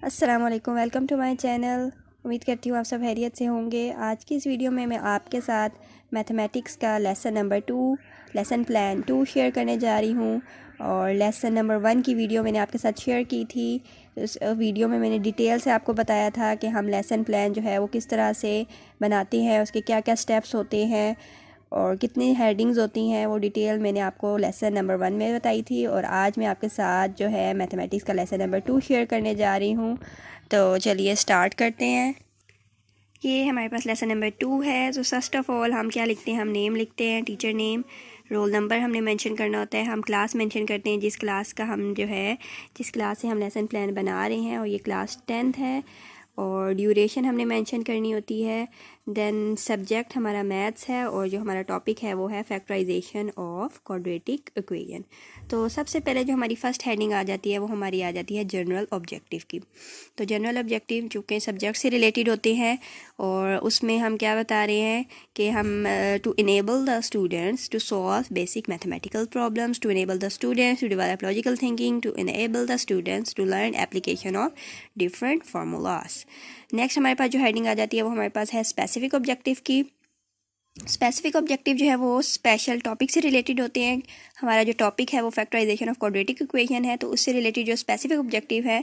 अस्सलामुअलैकुम, welcome to my channel. उम्मीद करती हूँ आप सब खैरियत से होंगे। आज की इस वीडियो में मैं आपके साथ मैथमेटिक्स का lesson number 2 lesson plan 2 share करने जा रही हूँ। और लेसन नंबर 1 की वीडियो मैंने आपके साथ शेयर की थी। उस वीडियो में मैंने डिटेल से आपको बताया था कि हम लेसन प्लान जो है वो किस तरह से बनाते हैं, उसके क्या क्या स्टेप्स होते हैं और कितनी हेडिंग्स होती हैं, वो डिटेल मैंने आपको लेसन नंबर 1 में बताई थी। और आज मैं आपके साथ जो है मैथमेटिक्स का लेसन नंबर 2 शेयर करने जा रही हूँ। तो चलिए स्टार्ट करते हैं। ये हमारे पास लेसन नंबर 2 है। तो फर्स्ट ऑफ ऑल हम क्या लिखते हैं, हम नेम लिखते हैं, टीचर नेम, रोल नंबर हमने मेंशन करना होता है, हम क्लास मेंशन करते हैं जिस क्लास का हम जो है जिस क्लास से हम लेसन प्लान बना रहे हैं, और ये क्लास 10th है। और ड्यूरेशन हमने मेंशन करनी होती है। देन सब्जेक्ट हमारा मैथ्स है और जो हमारा टॉपिक है वो है फैक्टराइजेशन ऑफ क्वाड्रेटिक इक्वेशन। तो सबसे पहले जो हमारी फर्स्ट हेडिंग आ जाती है वो हमारी आ जाती है जनरल ऑब्जेक्टिव की। तो जनरल ऑब्जेक्टिव चूँकि सब्जेक्ट से रिलेटेड होते हैं और उसमें हम क्या बता रहे हैं कि हम to enable the students to solve basic mathematical problems, to enable the students to develop logical thinking, to enable the students to learn application of different formulas. Next हमारे पास जो हेडिंग आ जाती है वो हमारे पास है स्पेसिफिक ऑब्जेक्टिव की। स्पेसिफिक ऑब्जेक्टिव जो है वो स्पेशल टॉपिक से रिलेटेड होते हैं। हमारा जो टॉपिक है वो फैक्टराइजेशन ऑफ क्वाड्रेटिक इक्वेशन है, तो उससे रिलेटेड जो स्पेसिफिक ऑब्जेक्टिव है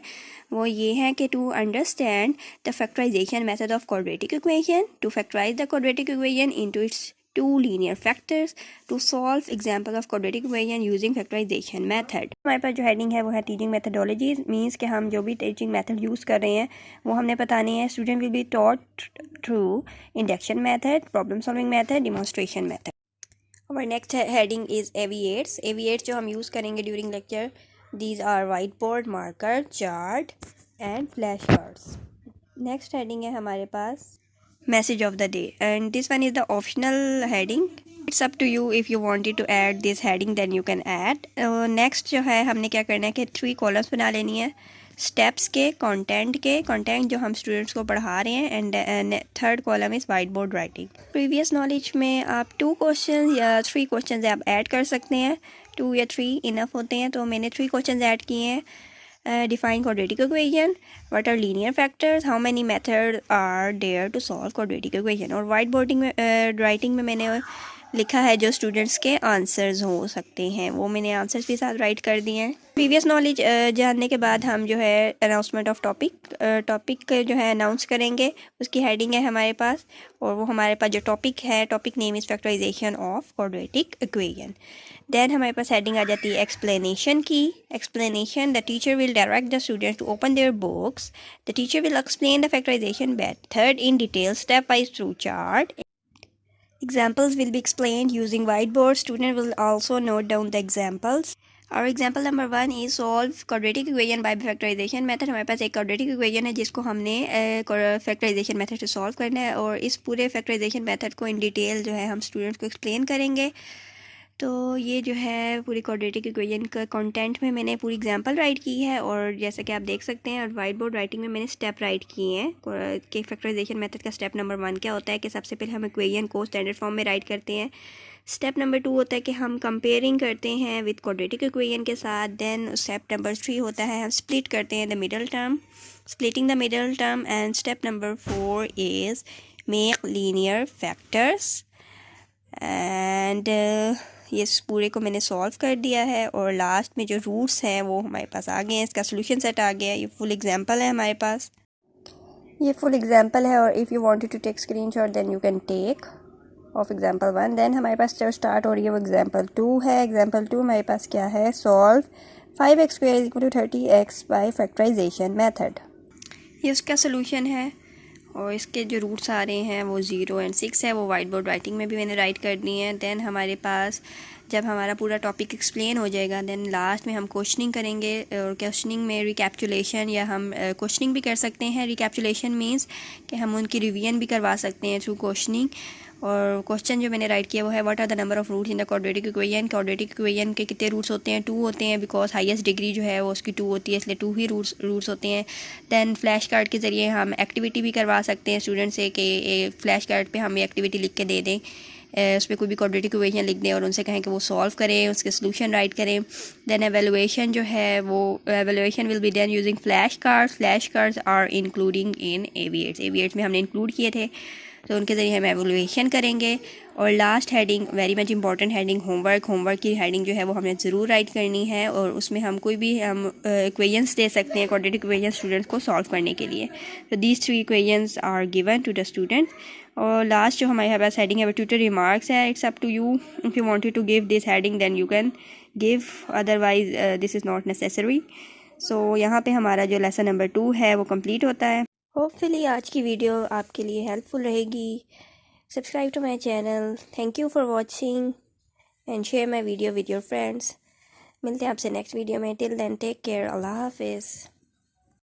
वो ये है कि to understand the factorisation method of quadratic equation, to factorise the quadratic equation into its two linear factors, to solve example of quadratic equation using factorization method। हमारे पास जो हेडिंग है वो है टीचिंग मेथडोलॉजी। मीन्स कि हम जो भी टीचिंग मेथड यूज़ कर रहे हैं वो हमने बतानी है। Student will be taught through induction method, problem solving method, demonstration method. और next heading is AV aids. AV aids जो हम यूज़ करेंगे during lecture, these are white board, marker, chart and flash cards. Next heading है हमारे पास message of the day, and this one is the optional heading. It's up to you, if you wanted to add this heading then you can add। next जो है हमने क्या करना है कि 3 columns बना लेनी है, स्टेप्स के, कंटेंट जो हम स्टूडेंट्स को पढ़ा रहे हैं, and third column is white board writing. Previous knowledge में आप 2 क्वेश्चन या 3 क्वेश्चन आप ऐड कर सकते हैं। 2 या 3 इनफ होते हैं, तो मैंने 3 क्वेश्चन ऐड किए हैं। Define quadratic equation, what are linear factors, how many methods are there to solve quadratic equation। और वाइट बोर्डिंग में राइटिंग में मैंने लिखा है जो स्टूडेंट्स के आंसर्स हो सकते हैं, वो मैंने आंसर्स भी साथ राइट कर दिए हैं। प्रीवियस नॉलेज जानने के बाद हम जो है अनाउंसमेंट ऑफ टॉपिक जो है अनाउंस करेंगे, उसकी हेडिंग है हमारे पास। और वो हमारे पास जो टॉपिक है, topic name is factorisation of quadratic equation. Then हमारे पास हेडिंग आ जाती है एक्सप्लेनेशन की। Explanation, the teacher will direct the students to open their books, the teacher will explain the factorisation method in detail step wise through chart. Examples will be explained using whiteboard. Student will also note down the examples। और example number 1 is solve quadratic equation by factorisation method. हमारे पास एक quadratic equation है जिसको हमने factorisation method से solve करना है, और इस पूरे फैक्टराइजेशन मेथड को इन डिटेल जो है हम स्टूडेंट्स को एक्सप्लेन करेंगे। तो ये जो है पूरी क्वाड्रेटिक इक्वेशन का कंटेंट में मैंने पूरी एग्जांपल राइट की है, और जैसा कि आप देख सकते हैं, और वाइट बोर्ड राइटिंग में मैंने स्टेप राइट किए हैं कि फैक्टराइजेशन मेथड का स्टेप नंबर 1 क्या होता है कि सबसे पहले हम इक्वेशन को स्टैंडर्ड फॉर्म में राइट करते हैं। स्टेप नंबर 2 होता है कि हम कंपेयरिंग करते हैं विद क्वाड्रेटिक इक्वेशन के साथ। देन स्टेप नंबर 3 होता है हम स्प्लिट करते हैं the middle term, splitting the middle term. And step number 4 is make linear factors. And ये पूरे को मैंने सॉल्व कर दिया है, और लास्ट में जो रूट्स हैं वो हमारे पास आ गए हैं, इसका सोल्यूशन सेट आ गया है। ये फुल एग्जांपल है हमारे पास, ये फुल एग्जांपल है। और if you wanted to take screenshot then you can take of example 1। Then हमारे पास जो स्टार्ट हो रही है वो एग्जांपल 2 है। एग्जांपल 2 हमारे पास क्या है, solve 5x² = 30x bye factorisation method. ये उसका सोल्यूशन है, और इसके जो रूट्स आ रहे हैं वो 0 और 6 है, वो वाइट बोर्ड राइटिंग में भी मैंने राइट कर दी है। देन हमारे पास जब हमारा पूरा टॉपिक एक्सप्लेन हो जाएगा, देन लास्ट में हम क्वेश्चनिंग करेंगे, और क्वेश्चनिंग में रिकैप्चुलेशन, या हम क्वेश्चनिंग भी कर सकते हैं। रिकैप्चुलेशन मीन्स कि हम उनकी रिवीजन भी करवा सकते हैं थ्रू क्वेश्चनिंग। और क्वेश्चन जो मैंने राइट किया वो है, what are the number of roots in the quadratic equation. Quadratic equation के कितने रूट्स होते हैं, 2 होते हैं, बिकॉज हाईएस्ट डिग्री जो है वो उसकी 2 होती है, इसलिए 2 ही रूट्स होते हैं। दैन फ्लैश कार्ड के ज़रिए हम एक्टिविटी भी करवा सकते हैं स्टूडेंट से कि फ्लैश कार्ड पे हम ये एक्टिविटी लिख के दे दें। उसमें कोई भी क्वाड्रेटिक इक्वेशन लिख दें और उनसे कहें कि वो सॉल्व करें, उसके सोल्यूशन राइट करें। देन एवेलुएशन जो है वो evaluation will be done using flash cards. Flash cards are including in AV8 में हमने इंक्लूड किए थे, तो उनके ज़रिए हम एवेलुएशन करेंगे। और last heading, very much important heading, homework की हेडिंग जो है वो हमें ज़रूर राइट करनी है और उसमें हम कोई भी हम इक्वेशंस दे सकते हैं क्वाड्रेटिक इक्वेशंस स्टूडेंट्स को सॉल्व करने के लिए। तो these 3 equations are given to the student. और लास्ट जो हमारे पास हेडिंग है वो ट्यूटर रिमार्क्स है। It's up to you, if you wanted to give this heading then you can give, otherwise this is not necessary. So यहाँ पे हमारा जो लेसन नंबर 2 है वो कंप्लीट होता है। होपफुली आज की वीडियो आपके लिए हेल्पफुल रहेगी। Subscribe to my channel. Thank you for watching and share my video with your friends. मिलते हैं आपसे नेक्स्ट वीडियो में। Till then take care. अल्लाह हाफिज़।